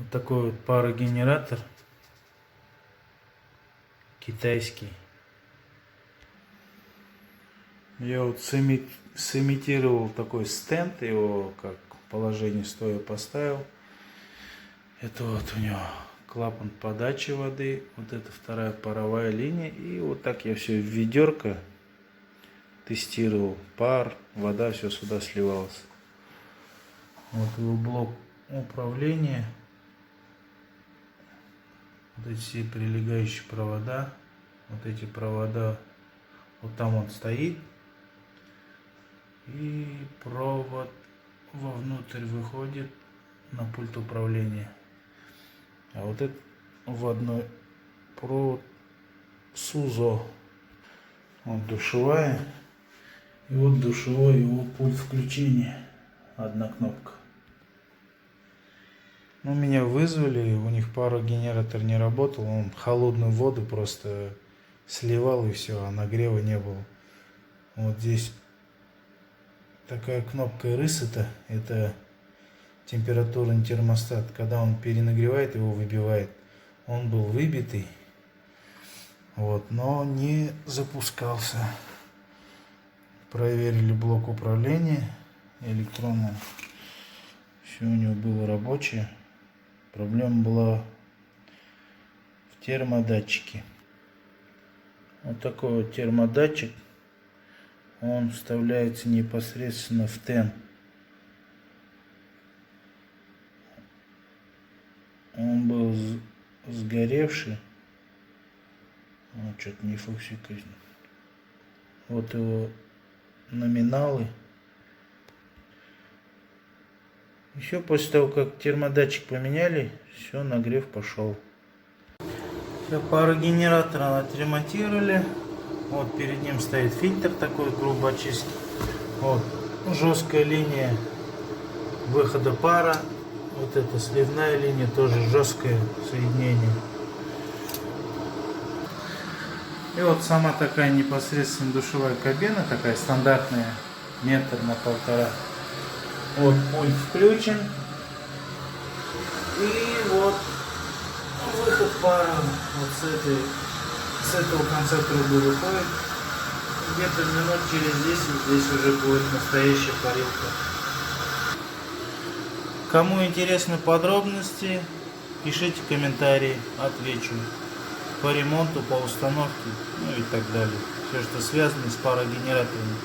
Вот такой вот парогенератор китайский. Я вот сымитировал такой стенд, его как положение стоя поставил. Это вот у него клапан подачи воды, вот это вторая паровая линия, и вот так я все в ведерко тестировал, пар, вода, все сюда сливалось. Вот его блок управления, вот эти все прилегающие провода, вот эти провода, вот там он стоит, и провод вовнутрь выходит на пульт управления. А вот это в одной провод СУЗО. Вот душевая. И вот душевой его пульт включения. Одна кнопка. Ну, меня вызвали, у них парогенератор не работал. Он холодную воду просто сливал и все, а нагрева не было. Вот здесь такая кнопка reset, это температурный термостат. Когда он перенагревает, его выбивает. Он был выбитый, вот, но не запускался. Проверили блок управления электронным. Все у него было рабочее. Проблема была в термодатчике. Вот такой вот термодатчик. Он вставляется непосредственно в тен. Он был сгоревший. Вот что-то не фокусирует. Вот его номиналы. Еще после того, как термодатчик поменяли, все, нагрев пошел. Все, парогенератор отремонтировали. Вот перед ним стоит фильтр такой грубо очистки. Вот жесткая линия выхода пара. Вот эта сливная линия тоже жесткое соединение. И вот сама такая непосредственно душевая кабина, такая стандартная, 1,5 на 1,5. Вот пульт включен. И вот выход пара вот с этого конца трубы выходит. Где-то минут через 10 здесь уже будет настоящая парилка. Кому интересны подробности, пишите комментарии, отвечу. По ремонту, по установке, ну и так далее. Все, что связано с парогенераторами.